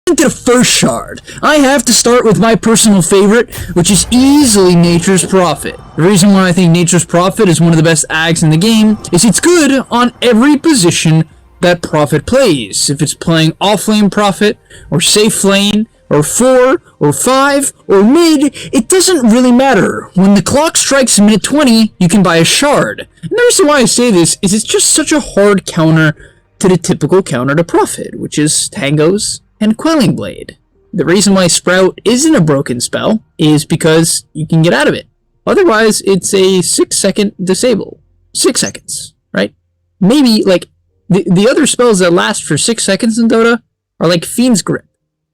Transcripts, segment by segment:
Into the first shard, I have to start with my personal favorite, which is easily Nature's Prophet. The reason why I think Nature's Prophet is one of the best ags in the game is it's good on every position that Prophet plays. If it's playing off-lane Prophet, or safe lane, or 4, or 5, or mid, it doesn't really matter. When the clock strikes minute 20, you can buy a shard. And the reason why I say this is it's just such a hard counter to the typical counter to Prophet, which is Tangos and Quelling Blade. The reason why Sprout isn't a broken spell is because you can get out of it. Otherwise, it's a 6-second disable. 6 seconds, right? Maybe, like, the other spells that last for 6 seconds in Dota are like Fiend's Grip.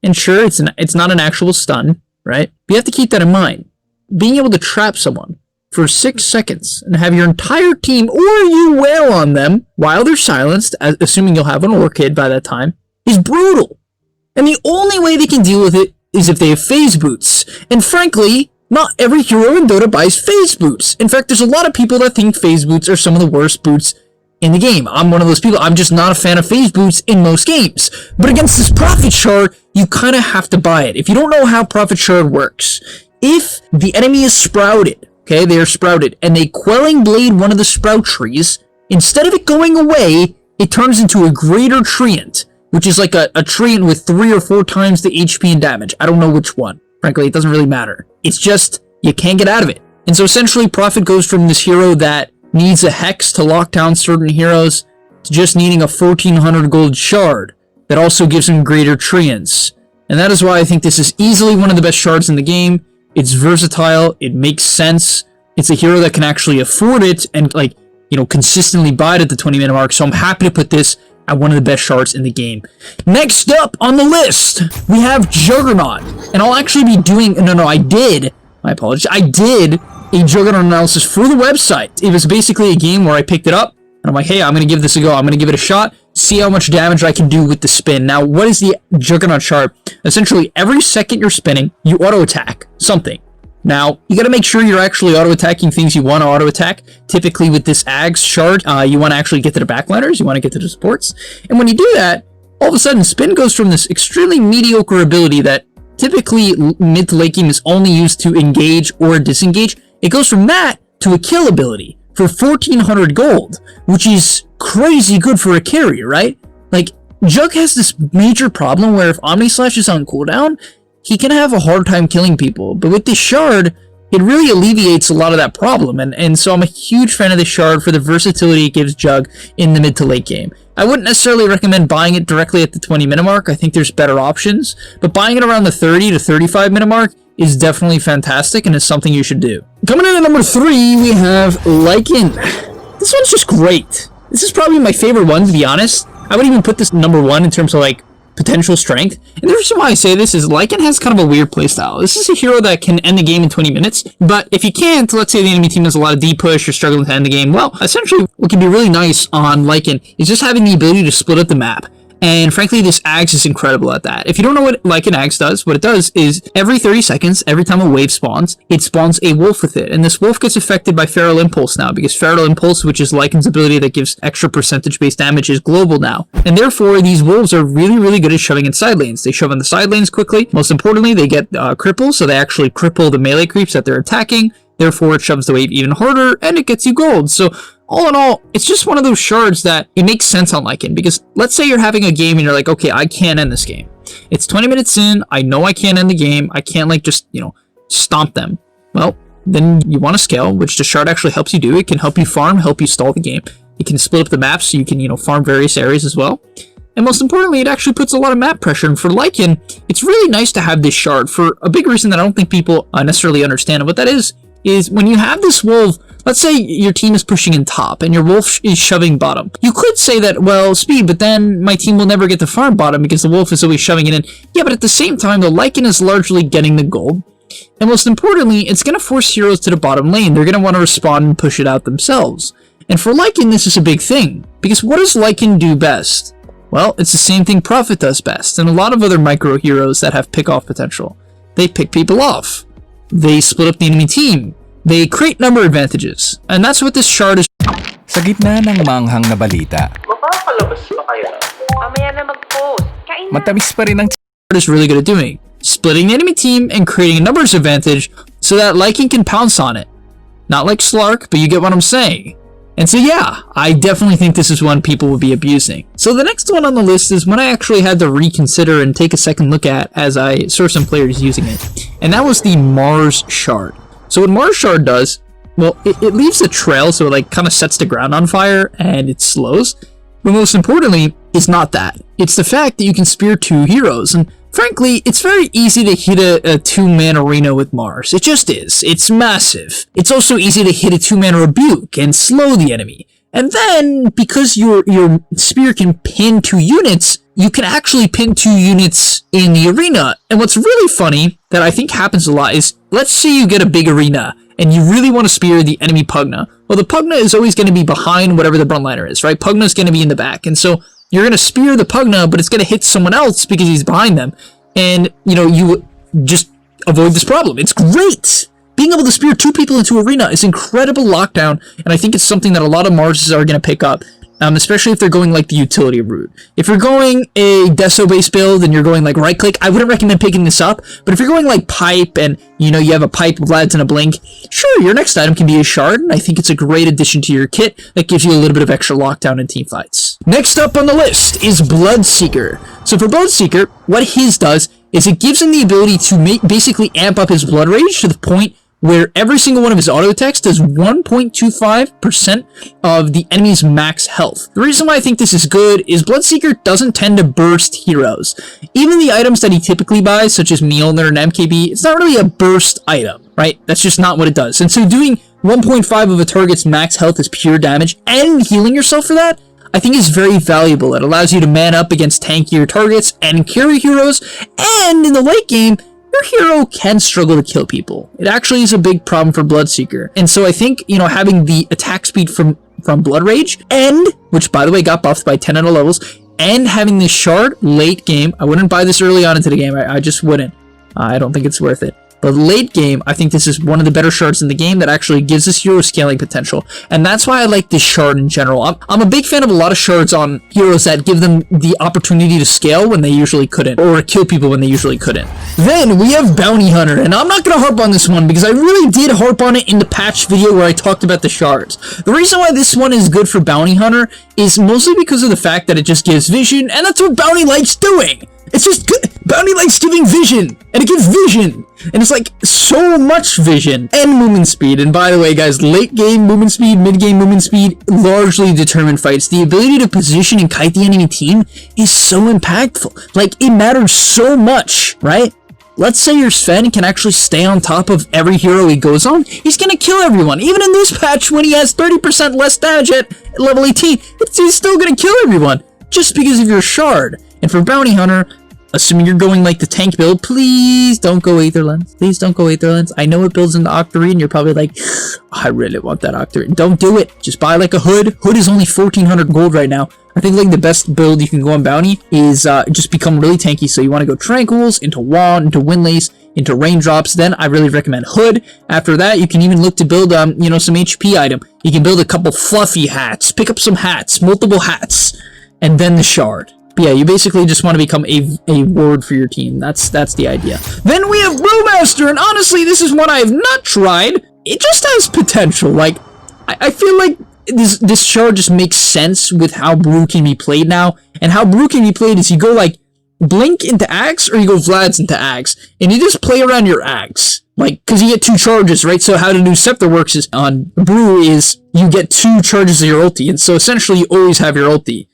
And sure, it's not an actual stun, right? But you have to keep that in mind. Being able to trap someone for 6 seconds and have your entire team or you wail on them while they're silenced, assuming you'll have an Orchid by that time, is brutal. And the only way they can deal with it is if they have phase boots. And frankly, not every hero in Dota buys phase boots. In fact, there's a lot of people that think phase boots are some of the worst boots in the game. I'm one of those people. I'm just not a fan of phase boots in most games. But against this Prophet Shard, you kind of have to buy it. If you don't know how Prophet Shard works, if the enemy is sprouted, okay, they are sprouted, and they Quelling Blade one of the sprout trees, instead of it going away, it turns into a Greater Treant, which is like a treant with 3 or 4 times the HP and damage. I don't know which one. Frankly, it doesn't really matter. It's just, you can't get out of it. And so essentially, Prophet goes from this hero that needs a Hex to lock down certain heroes to just needing a 1400 gold shard that also gives him Greater Treants. And that is why I think this is easily one of the best shards in the game. It's versatile, it makes sense, it's a hero that can actually afford it and, like, you know, consistently buy it at the 20-minute mark, so I'm happy to put this at one of the best shards in the game. Next up on the list, we have Juggernaut. And I'll actually be doing, I did a Juggernaut analysis for the website. It was basically a game where I picked it up, and I'm like, hey, I'm going to give this a go. I'm going to give it a shot, see how much damage I can do with the spin. Now, what is the Juggernaut shard? Essentially, every second you're spinning, you auto-attack something. Now, you gotta make sure you're actually auto-attacking things you want to auto-attack. Typically with this Ags shard, you want to actually get to the backliners, you want to get to the supports. And when you do that, all of a sudden, Spin goes from this extremely mediocre ability that typically mid to late game is only used to engage or disengage. It goes from that to a kill ability for 1400 gold, which is crazy good for a carry, right? Like, Jug has this major problem where if Omni Slash is on cooldown, he can have a hard time killing people, but with this shard, it really alleviates a lot of that problem, and so I'm a huge fan of this shard for the versatility it gives Jug in the mid to late game. I wouldn't necessarily recommend buying it directly at the 20-minute mark. I think there's better options, but buying it around the 30 to 35-minute mark is definitely fantastic and is something you should do. Coming in at number 3, we have Lycan. This one's just great. This is probably my favorite one, to be honest. I would even put this number 1 in terms of, like, potential strength. And the reason why I say this is Lycan has kind of a weird playstyle. This is a hero that can end the game in 20 minutes, but if you can't, let's say the enemy team has a lot of D-push, you're struggling to end the game, well, essentially what can be really nice on Lycan is just having the ability to split up the map. And frankly, this Ags is incredible at that. If you don't know what Lycan Ags does, what it does is every 30 seconds, every time a wave spawns, it spawns a wolf with it. And this wolf gets affected by Feral Impulse now, because Feral Impulse, which is Lycan's ability that gives extra percentage-based damage, is global now. And therefore, these wolves are really, really good at shoving in side lanes. They shove in the side lanes quickly. Most importantly, they get cripples, so they actually cripple the melee creeps that they're attacking. Therefore, it shoves the wave even harder, and it gets you gold. So, all in all, it's just one of those shards that it makes sense on Lycan, because let's say you're having a game and you're like, okay, I can't end this game. It's 20 minutes in, I know I can't end the game, I can't, like, just, you know, stomp them. Well, then you want to scale, which the shard actually helps you do. It can help you farm, help you stall the game. It can split up the map so you can, you know, farm various areas as well. And most importantly, it actually puts a lot of map pressure. And for Lycan, it's really nice to have this shard for a big reason that I don't think people necessarily understand. And what that is when you have this wolf, let's say your team is pushing in top and your wolf is shoving bottom. You could say that, well, speed, but then my team will never get to farm bottom because the wolf is always shoving it in. Yeah, but at the same time, the Lycan is largely getting the gold. And most importantly, it's going to force heroes to the bottom lane. They're going to want to respond and push it out themselves. And for Lycan, this is a big thing. Because what does Lycan do best? Well, it's the same thing Prophet does best, and a lot of other micro heroes that have pick-off potential. They pick people off. They split up the enemy team. They create number advantages. And that's what this shard is. Sa gitna ng manghang na balita, Mapapalabas pa kaya? Mamaya na mag-post. matamis pa rin ang is really good at doing. Splitting the enemy team and creating a numbers advantage so that Lycan can pounce on it. Not like Slark, but you get what I'm saying. And so yeah, I definitely think this is one people will be abusing. So the next one on the list is one I actually had to reconsider and take a second look at as I saw some players using it. And that was the Mars Shard. So what Mars Shard does, well, it leaves a trail, so it like kind of sets the ground on fire and it slows. But most importantly, it's not that. It's the fact that you can spear 2 heroes. And frankly, it's very easy to hit a 2-man arena with Mars. It just is. It's massive. It's also easy to hit a 2-man rebuke and slow the enemy. And then, because your spear can pin 2 units, you can actually pin 2 units in the arena. And what's really funny that I think happens a lot is, let's say you get a big arena and you really want to spear the enemy Pugna. Well, the Pugna is always going to be behind whatever the frontliner is, right? Pugna's going to be in the back. And so you're going to spear the Pugna, but it's going to hit someone else because he's behind them. And, you just avoid this problem. It's great! Being able to spear 2 people into arena is incredible lockdown, and I think it's something that a lot of Marses are going to pick up, especially if they're going like the utility route. If you're going a Deso-based build and you're going like right-click, I wouldn't recommend picking this up, but if you're going like pipe and, you have a pipe, Vlad's, and a blink, sure, your next item can be a shard, and I think it's a great addition to your kit that gives you a little bit of extra lockdown in team fights. Next up on the list is Bloodseeker. So for Bloodseeker, what his does is it gives him the ability to basically amp up his blood rage to the point where every single one of his auto attacks does 1.25% of the enemy's max health. The reason why I think this is good is Bloodseeker doesn't tend to burst heroes. Even the items that he typically buys, such as Mjolnir and MKB, it's not really a burst item, right? That's just not what it does. And so doing 1.5 of a target's max health as pure damage and healing yourself for that, I think is very valuable. It allows you to man up against tankier targets and carry heroes, and in the late game, your hero can struggle to kill people. It actually is a big problem for Bloodseeker. And so I think, having the attack speed from Blood Rage, and, which by the way got buffed by 10 out of levels, and having this shard late game, I wouldn't buy this early on into the game, I just wouldn't. I don't think it's worth it. But late game, I think this is one of the better shards in the game that actually gives this hero scaling potential. And that's why I like this shard in general. I'm a big fan of a lot of shards on heroes that give them the opportunity to scale when they usually couldn't, or kill people when they usually couldn't. Then we have Bounty Hunter, and I'm not going to harp on this one because I really did harp on it in the patch video where I talked about the shards. The reason why this one is good for Bounty Hunter is mostly because of the fact that it just gives vision, and that's what Bounty likes doing. It's just good. Bounty likes giving vision, and it gives vision, and it's like so much vision and movement speed. And by the way, guys, late game movement speed, mid game movement speed largely determine fights. The ability to position and kite the enemy team is so impactful. Like, it matters so much, right? Let's say your Sven can actually stay on top of every hero he goes on. He's gonna kill everyone. Even in this patch, when he has 30% less damage at level 18, he's still gonna kill everyone just because of your shard. And for Bounty Hunter, assuming you're going like the tank build, please don't go Aether Lens. Please don't go Aether Lens. I know it builds into Octarine, and you're probably like, oh, I really want that Octarine. Don't do it. Just buy like a Hood. Hood is only 1,400 gold right now. I think like the best build you can go on Bounty is just become really tanky. So you want to go Tranquils, into Wand, into Windlace, into Raindrops. Then I really recommend Hood. After that, you can even look to build some HP item. You can build a couple fluffy hats, pick up some hats, multiple hats, and then the shard. But yeah, you basically just want to become a ward for your team. That's the idea. Then we have Brewmaster, and honestly, this is one I have not tried. It just has potential. Like, I feel like this shard just makes sense with how Brew can be played now. And how Brew can be played is you go like Blink into Axe, or you go Vlad's into Axe, and you just play around your Axe. Like, because you get 2 charges, right? So how the new Scepter works is on Brew is you get 2 charges of your ulti, and so essentially you always have your ulti.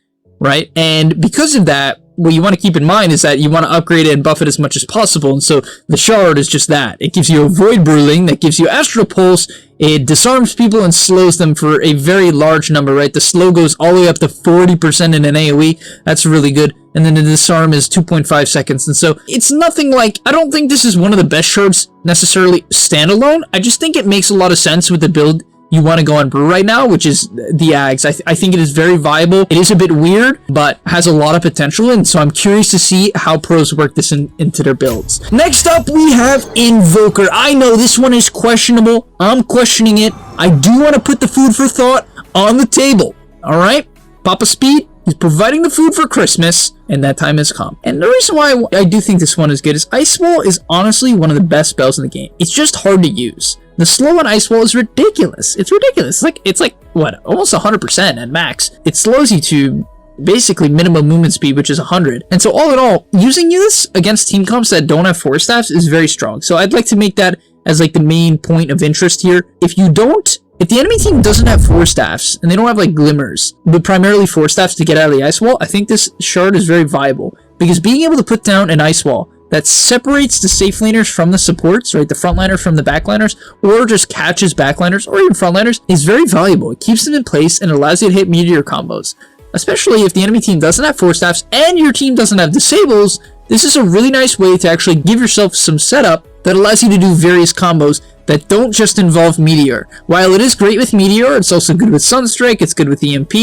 Right? And because of that, what you want to keep in mind is that you want to upgrade it and buff it as much as possible. And so the shard is just that. It gives you a Void Bruling that gives you Astral Pulse. It disarms people and slows them for a very large number, right? The slow goes all the way up to 40% in an AoE. That's really good. And then the disarm is 2.5 seconds. And so it's nothing like, I don't think this is one of the best shards necessarily standalone. I just think it makes a lot of sense with the build you want to go on Brew right now, which is the Ags. I think it is very viable. It is a bit weird, but has a lot of potential, and so I'm curious to see how pros work this into their builds. Next up, we have Invoker. I know this one is questionable. I'm questioning it. I do want to put the food for thought on the table. All right? Papa Speed, He's providing the food for Christmas, and that time has come. And the reason why I do think this one is good is Ice Wall is honestly one of the best spells in the game. It's just hard to use. The slow on Ice Wall is ridiculous. It's ridiculous. It's like what, almost 100% at max. It slows you to basically minimum movement speed, which is 100. And so all in all, using this against team comps that don't have Force Staffs is very strong. So I'd like to make that as like the main point of interest here. If the enemy team doesn't have Force Staffs and they don't have like Glimmers, but primarily Force Staffs to get out of the Ice Wall, I think this shard is very viable, because being able to put down an Ice Wall that separates the safe laners from the supports, right, the frontliners from the backliners, or just catches backliners or even frontliners, is very valuable. It keeps them in place and allows you to hit meteor combos. Especially if the enemy team doesn't have Force Staffs and your team doesn't have Disables, this is a really nice way to actually give yourself some setup that allows you to do various combos that don't just involve Meteor. While it is great with Meteor, it's also good with Sunstrike, it's good with EMP,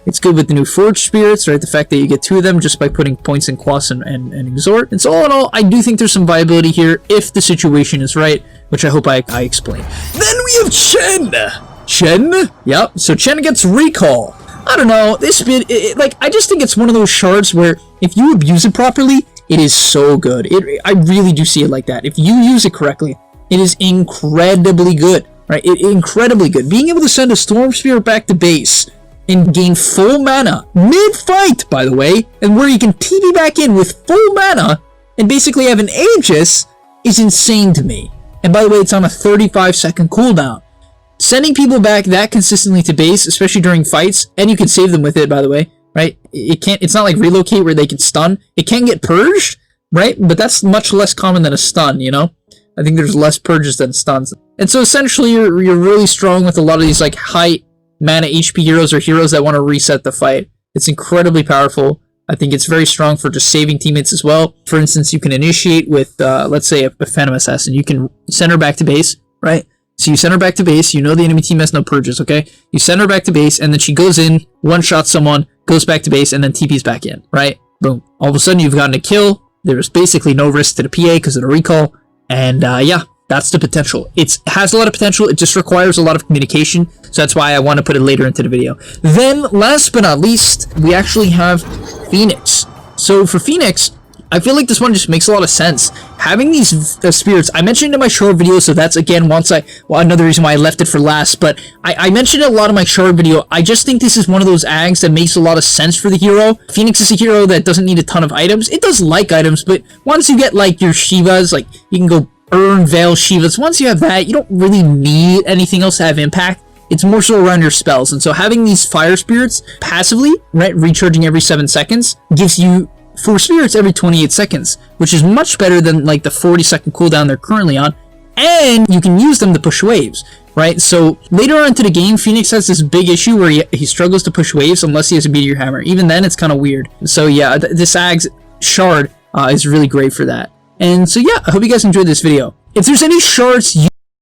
it's good with the new Forge Spirits, right? The fact that you get 2 of them just by putting points in Quas and Exhort. And so all in all, I do think there's some viability here if the situation is right, which I hope I explained. Then we have Chen! Chen? Yep, so Chen gets Recall. I don't know, this bit, I just think it's one of those shards where if you abuse it properly, it is so good. I really do see it like that. If you use it correctly, it is incredibly good, right? Incredibly good. Being able to send a Storm Spirit back to base and gain full mana mid-fight, by the way, and where you can TP back in with full mana and basically have an Aegis is insane to me. And by the way, it's on a 35-second cooldown. Sending people back that consistently to base, especially during fights, and you can save them with it, by the way, right? It's not like Relocate where they can stun. It can get purged, right? But that's much less common than a stun, you know? I think there's less purges than stuns. And so essentially you're really strong with a lot of these like high mana HP heroes or heroes that want to reset the fight. It's incredibly powerful. I think it's very strong for just saving teammates as well. For instance, you can initiate with, let's say, a Phantom Assassin. You can send her back to base, right? So you send her back to base, you know the enemy team has no purges, okay? You send her back to base, and then she goes in, one-shots someone, goes back to base, and then TP's back in, right? Boom. All of a sudden, you've gotten a kill. There's basically no risk to the PA because of the recall. And yeah, that's the potential. It has a lot of potential. It just requires a lot of communication. So that's why I want to put it later into the video. Then, last but not least, we actually have Phoenix. So for Phoenix, I feel like this one just makes a lot of sense. Having these spirits, I mentioned it in my shard video, so that's again another reason why I left it for last, but I mentioned it a lot in my shard video. I just think this is one of those ags that makes a lot of sense for the hero. Phoenix is a hero that doesn't need a ton of items. It does like items, but once you get like your Shivas, like you can go earn Veil Shivas, once you have that, you don't really need anything else to have impact. It's more so around your spells, and so having these fire spirits passively, right, recharging every 7 seconds, gives you 4 spirits every 28 seconds, which is much better than like the 40-second cooldown they're currently on, and you can use them to push waves, right? So later on into the game, Phoenix has this big issue where he struggles to push waves unless he has a Meteor Hammer. Even then, it's kind of weird. So yeah, this Ag's shard is really great for that. And so yeah, I hope you guys enjoyed this video. If there's any shards